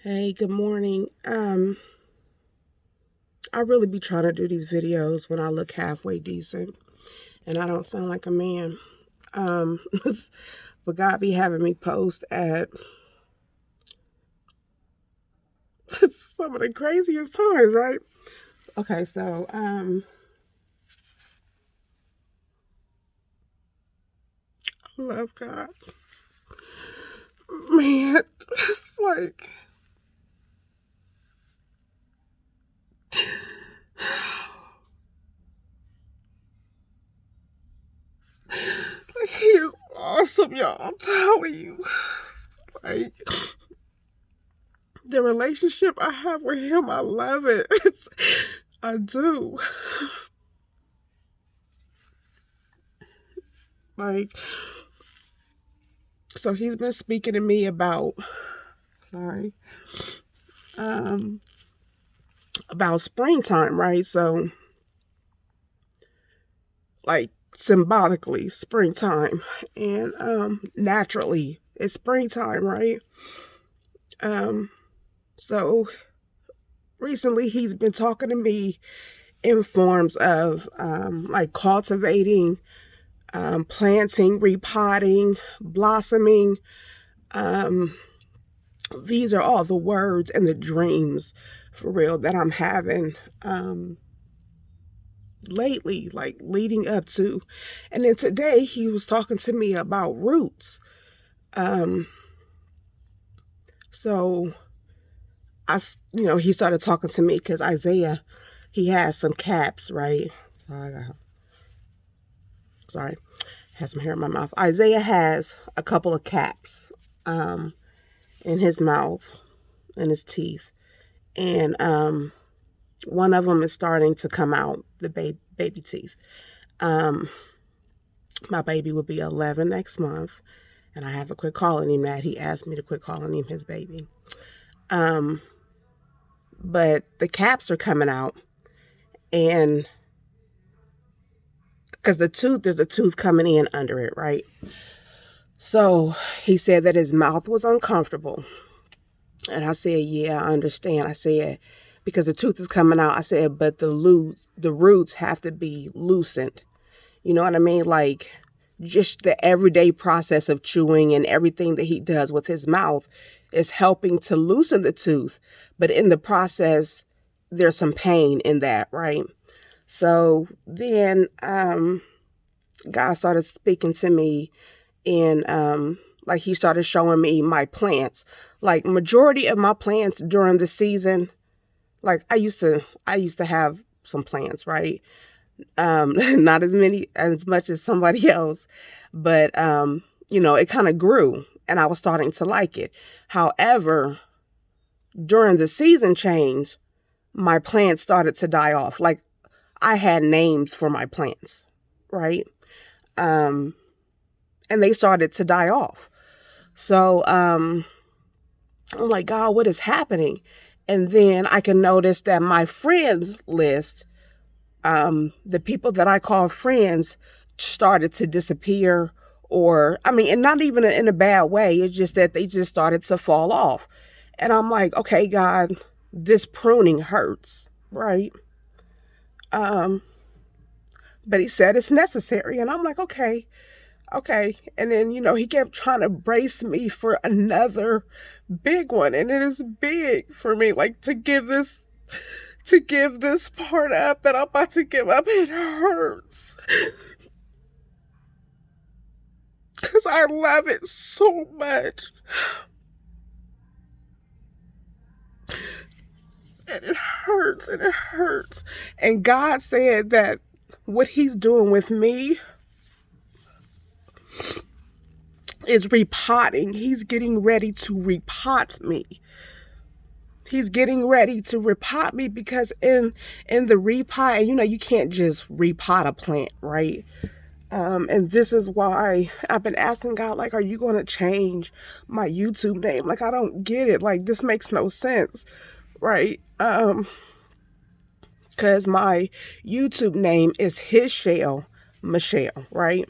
Hey, good morning. I really be trying to do these videos when I look halfway decent and I don't sound like a man. Um, but God be having me post at some of the craziest times, right? Okay, so I love God. Man, it's like he is awesome, y'all. I'm telling you. Like the relationship I have with him, I love it. I do. Like, so he's been speaking to me sorry, um, about springtime, right? So, like, symbolically, springtime, and naturally, it's springtime, right? Um, so recently, he's been talking to me in forms of like cultivating, planting, repotting, blossoming. Um, these are all the words and the dreams for real that I'm having lately, like leading up to. And then today he was talking to me about roots. Um, so he started talking to me because Isaiah, he has some caps, right? Sorry, has some hair in my mouth. Isaiah has a couple of caps um, in his mouth and his teeth. And one of them is starting to come out, the baby teeth. Um, my baby will be 11 next month, and I have to quit calling him that. He asked me to quit calling him his baby. Um, but the caps are coming out, and because there's a tooth coming in under it, right? So he said that his mouth was uncomfortable. And I said, yeah, I understand. I said, because the tooth is coming out, I said, but the roots have to be loosened. You know what I mean? Like just the everyday process of chewing and everything that he does with his mouth is helping to loosen the tooth. But in the process, there's some pain in that, right? So then God started speaking to me and like he started showing me my plants. Like majority of my plants during the season, like I used to have some plants, right? Not as much as somebody else, but it kind of grew and I was starting to like it. However, during the season change, my plants started to die off. Like I had names for my plants, right? Um, and they started to die off. So I'm like, God, what is happening? And then I can notice that my friends list, the people that I call friends, started to disappear, or I mean, and not even in a bad way. It's just that they just started to fall off. And I'm like, okay, God, this pruning hurts, right? Um, but he said it's necessary. And I'm like, okay, okay. And then, he kept trying to brace me for another big one. And it is big for me, like to give this part up that I'm about to give up. It hurts. Because I love it so much. And it hurts and it hurts. And God said that what he's doing with me is repotting. He's getting ready to repot me. He's getting ready to repot me because in the repot, you can't just repot a plant, right? And this is why I've been asking God, like, are you going to change my YouTube name? Like, I don't get it. Like, this makes no sense, right? Because my YouTube name is His Shell Michelle, right?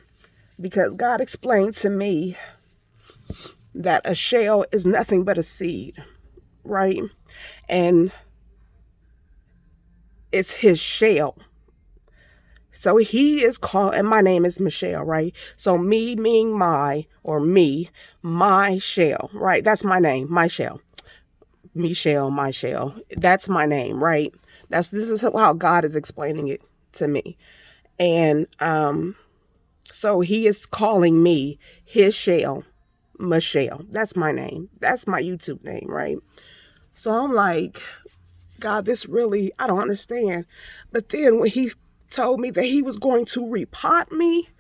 Because God explained to me that a shell is nothing but a seed. right? And it's his shell. So he is called, and my name is Michelle, right? So me meaning my, or me, my shell, right? That's my name, my shell. Michelle, my shell. That's my name, right? This is how God is explaining it to me. And so he is calling me his shell, Michelle. That's my name. That's my YouTube name, right? So I'm like, God, this really, I don't understand. But then when he told me that he was going to repot me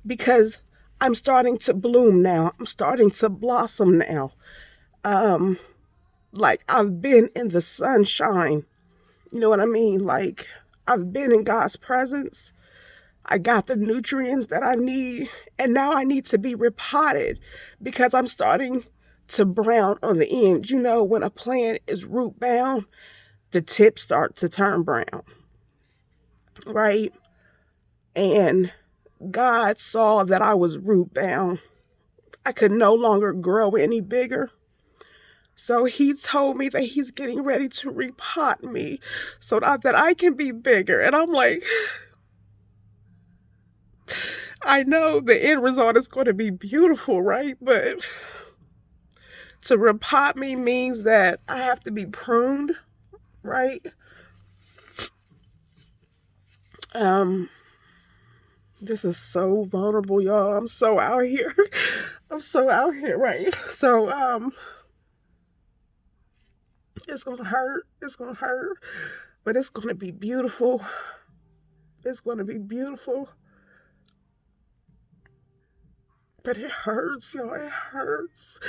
because I'm starting to bloom now, I'm starting to blossom now. Like I've been in the sunshine. You know what I mean? Like I've been in God's presence. I got the nutrients that I need, and now I need to be repotted because I'm starting to brown on the end. You know, when a plant is root bound, the tips start to turn brown, right? And God saw that I was root bound. I could no longer grow any bigger. So he told me that he's getting ready to repot me so that I can be bigger. And I'm like, I know the end result is going to be beautiful, right? But to repot me means that I have to be pruned, right? Um, this is so vulnerable, y'all. I'm so out here. I'm so out here, right? So, it's gonna hurt. It's gonna hurt, but it's gonna be beautiful. It's gonna be beautiful. But it hurts, y'all. It hurts.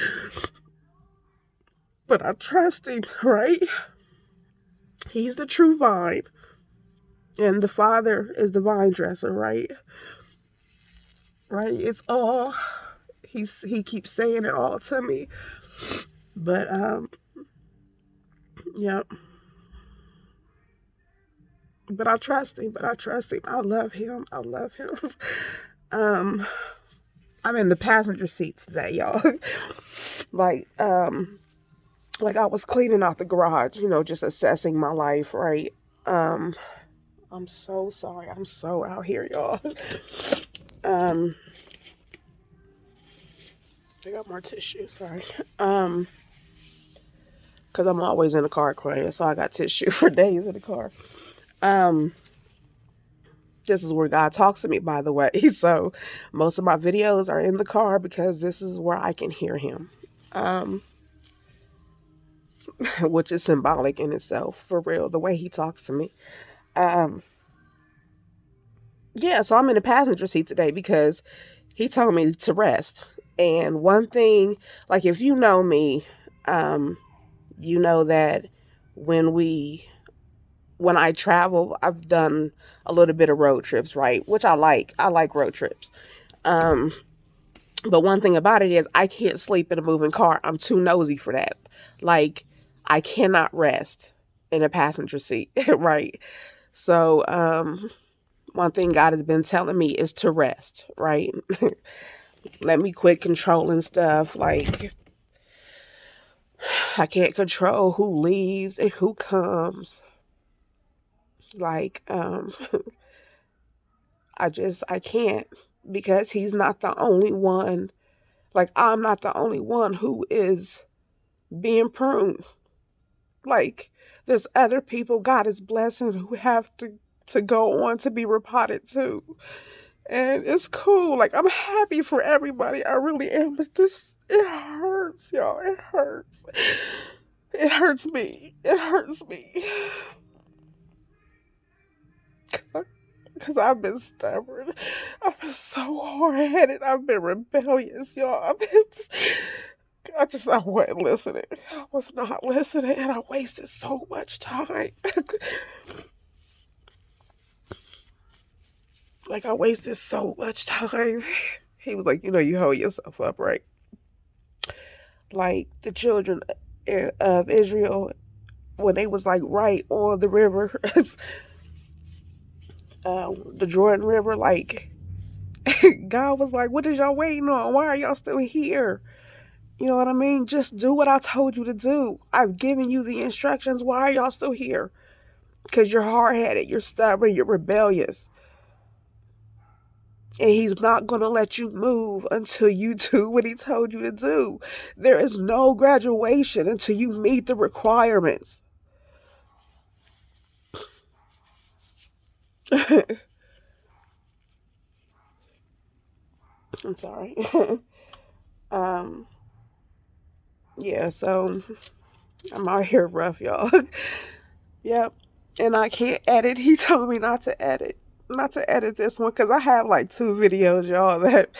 But I trust him, right? He's the true vine. And the Father is the vine dresser, right? Right? It's all he keeps saying it all to me. But yeah. But I trust him. But I trust him. I love him. I love him. um I'm in the passenger seat today, y'all. like like I was cleaning out the garage, you know, just assessing my life, right? Um I'm so sorry. I'm so out here, y'all. um I got more tissue, sorry. Cause I'm always in the car crying, so I got tissue for days in the car. Um this is where God talks to me, by the way. So most of my videos are in the car because this is where I can hear him. Um which is symbolic in itself, for real, the way he talks to me. Um yeah, so I'm in the passenger seat today because he told me to rest. And one thing, like if you know me, you know that when we when I travel, I've done a little bit of road trips, right? Which I like. I like road trips. Um, but one thing about it is I can't sleep in a moving car. I'm too nosy for that. Like I cannot rest in a passenger seat, right? So, one thing God has been telling me is to rest, right? Let me quit controlling stuff. Like I can't control who leaves and who comes. Like, I can't, because he's not the only one. Like, I'm not the only one who is being pruned. Like, there's other people God is blessing who have to go on to be repotted too. And it's cool. Like, I'm happy for everybody. I really am. But it hurts, y'all. It hurts. It hurts me. It hurts me. Because I've been stubborn. I've been so hard-headed. I've been rebellious, y'all. I wasn't listening. I was not listening, and I wasted so much time. Like, I wasted so much time. He was like, you hold yourself up, right? Like, the children of Israel, when they was, like, right on the river, the Jordan River, like, God was like, what is y'all waiting on? Why are y'all still here? You know what I mean? Just do what I told you to do. I've given you the instructions. Why are y'all still here? Because you're hard-headed, you're stubborn, you're rebellious. And he's not going to let you move until you do what he told you to do. There is no graduation until you meet the requirements. I'm sorry. um, yeah, so I'm out here rough, y'all. Yep. And I can't edit. He told me not to edit. Not to edit this one because I have like 2 videos, y'all, that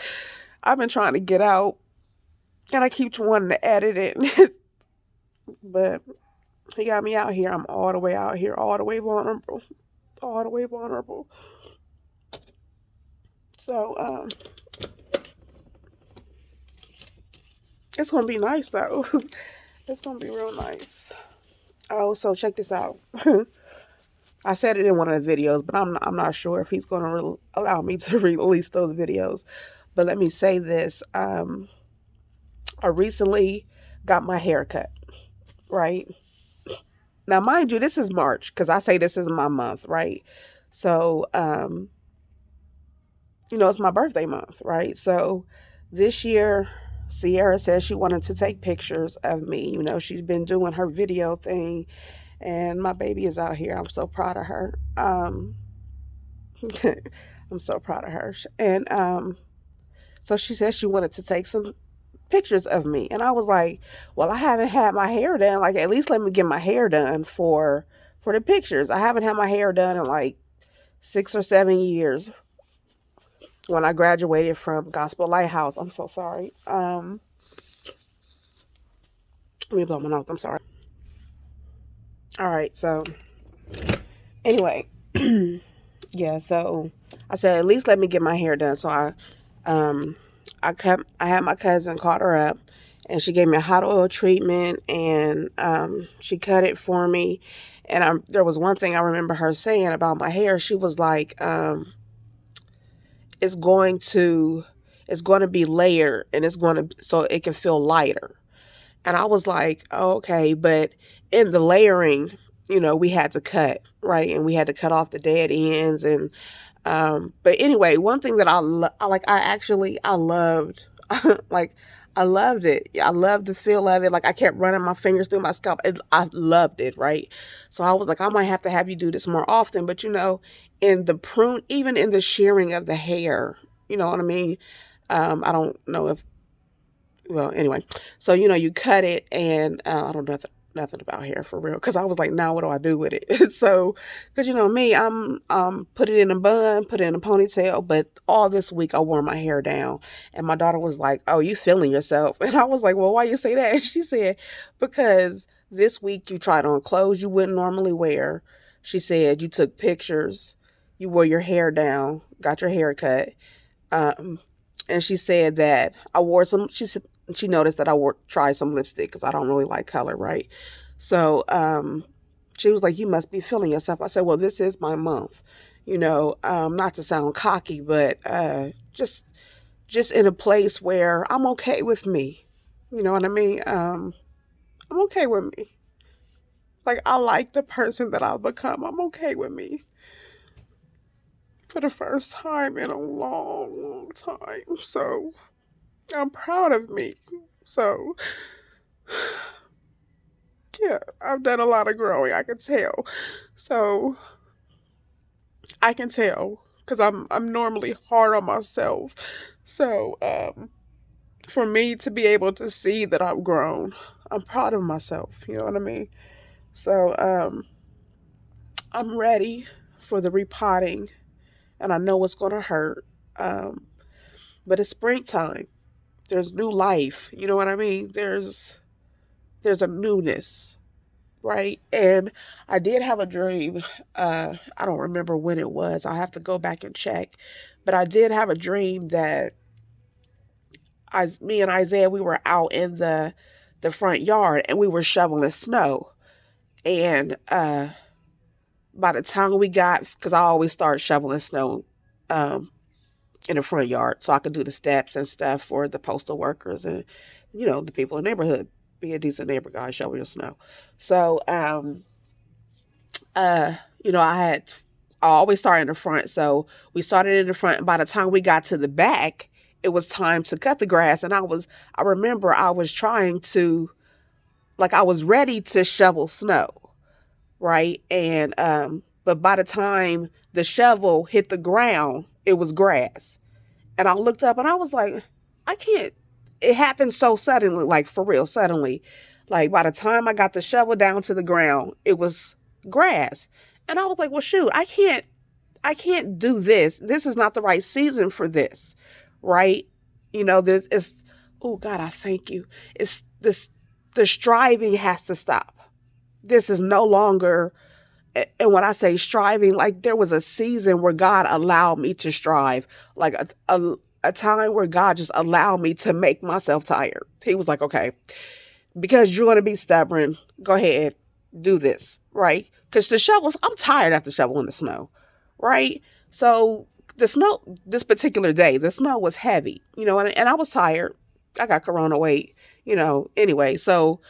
I've been trying to get out. And I keep wanting to edit it. But he got me out here. I'm all the way out here, all the way vulnerable. All the way vulnerable. So, it's gonna be nice though. It's gonna be real nice. Oh, so check this out. I said it in one of the videos, but I'm not sure if he's gonna allow me to release those videos. But let me say this: I recently got my hair cut. Right now, mind you, this is March because I say this is my month, right? So, it's my birthday month, right? So this year, Sierra says she wanted to take pictures of me. She's been doing her video thing, and my baby is out here. I'm so proud of her. I'm so proud of her. And so she said she wanted to take some pictures of me. And I was like, well, I haven't had my hair done. Like, at least let me get my hair done for the pictures. I haven't had my hair done in like 6 or 7 years. When I graduated from Gospel Lighthouse. I'm so sorry. Let me blow my nose. I'm sorry. All right. So anyway, yeah. So I said at least let me get my hair done. So I had my cousin called her up, and she gave me a hot oil treatment, and she cut it for me. And there was one thing I remember her saying about my hair. She was like, it's going to be layered, and so it can feel lighter. And I was like, oh, okay, but in the layering, we had to cut, right? And we had to cut off the dead ends. And but anyway, one thing that I loved, like, I loved it. I loved the feel of it. Like, I kept running my fingers through my scalp. I loved it, right? So I was like, I might have to have you do this more often. But in the even in the shearing of the hair, you know what I mean? I don't know if, well, anyway, so you cut it, and I don't know nothing about hair for real, because I was like, now what do I do with it? So, because me, I'm put it in a bun, put it in a ponytail, but all this week I wore my hair down, and my daughter was like, oh, you feeling yourself? And I was like, well, why you say that? And she said, because this week you tried on clothes you wouldn't normally wear. She said you took pictures, you wore your hair down, got your hair cut. And she said that I wore some. She noticed that I tried some lipstick because I don't really like color, right? So she was like, "You must be feeling yourself." I said, "Well, this is my month, not to sound cocky, but just in a place where I'm okay with me. You know what I mean? I'm okay with me. Like, I like the person that I've become. I'm okay with me." For the first time in a long, long time. So I'm proud of me. So, yeah, I've done a lot of growing, I can tell. So, I can tell because I'm normally hard on myself. So, for me to be able to see that I've grown, I'm proud of myself. You know what I mean? So, I'm ready for the repotting, and I know it's going to hurt. But it's springtime. There's new life. You know what I mean? There's a newness, right? And I did have a dream. I don't remember when it was. I have to go back and check. But I did have a dream that me and Isaiah, we were out in the front yard, and we were shoveling snow. And by the time we got, because I always start shoveling snow in the front yard so I could do the steps and stuff for the postal workers and the people in the neighborhood. Be a decent neighbor, guys, shovel your snow. So, uh, I always start in the front. So we started in the front. By the time we got to the back, it was time to cut the grass. And I remember I was trying to, like, I was ready to shovel snow, right? And, but by the time the shovel hit the ground, it was grass. And I looked up and I was like, I can't. It happened so suddenly, like for real, suddenly. Like by the time I got the shovel down to the ground, it was grass. And I was like, well, shoot, I can't do this. This is not the right season for this, right? This is, oh God, I thank you. It's this, the striving has to stop. This is no longer, and when I say striving, like there was a season where God allowed me to strive, like a time where God just allowed me to make myself tired. He was like, okay, because you're going to be stubborn, go ahead, do this, right? Because the shovels, I'm tired after shoveling the snow, right? So the snow, this particular day, the snow was heavy, and I was tired. I got corona weight, anyway. So,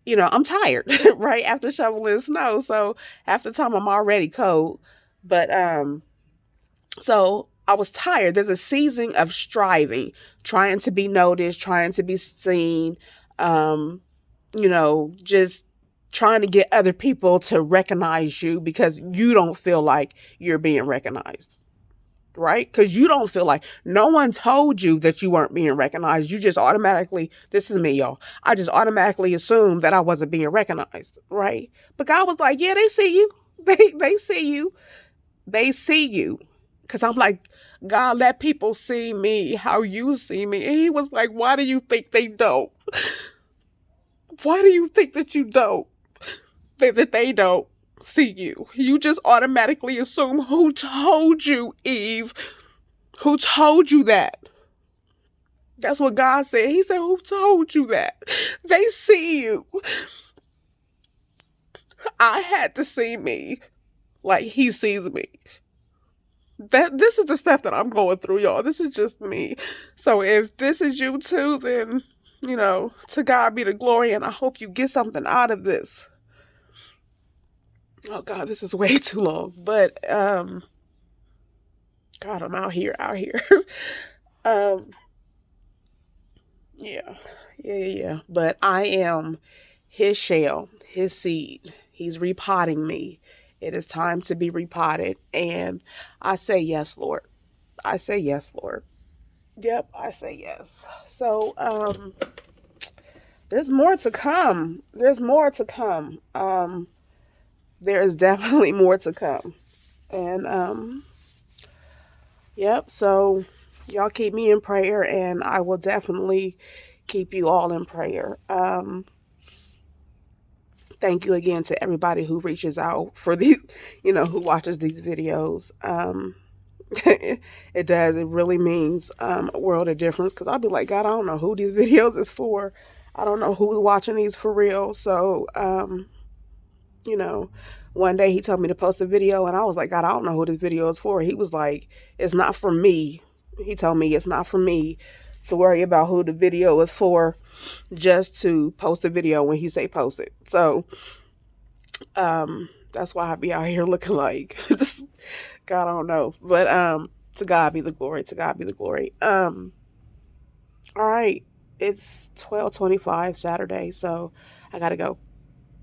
I'm tired, right? After shoveling snow. So half the time I'm already cold. But so I was tired. There's a season of striving, trying to be noticed, trying to be seen, just trying to get other people to recognize you because you don't feel like you're being recognized. Right? Because you don't feel like no one told you that you weren't being recognized. You just automatically, this is me, y'all. I just automatically assumed that I wasn't being recognized. Right? But God was like, yeah, they see you. They see you. They see you. Because I'm like, God, let people see me how you see me. And he was like, why do you think they don't? Why do you think that you don't? That they don't see you? You just automatically assume, who told you, Eve? Who told you that? That's what God said. He said, who told you that? They see you. I had to see me like he sees me. This is the stuff that I'm going through, y'all. This is just me. So if this is you too, then, to God be the glory, and I hope you get something out of this. Oh God, this is way too long. But God, I'm out here. um yeah. Yeah. But I am his shell, his seed. He's repotting me. It is time to be repotted. And I say yes, Lord. I say yes, Lord. Yep, I say yes. So, there's more to come. There's more to come. There is definitely more to come. And, yep, so y'all keep me in prayer, and I will definitely keep you all in prayer. Thank you again to everybody who reaches out for these, who watches these videos. It does. It really means a world of difference, because I'll be like, God, I don't know who these videos is for. I don't know who's watching these for real. So, you know, one day he told me to post a video, and I was like, God, I don't know who this video is for. He was like, it's not for me. He told me it's not for me to worry about who the video is for, just to post a video when he say post it. So, that's why I be out here looking like this. God, I don't know. But to God be the glory. To God be the glory. All right. It's 12:25 Saturday, so I gotta go.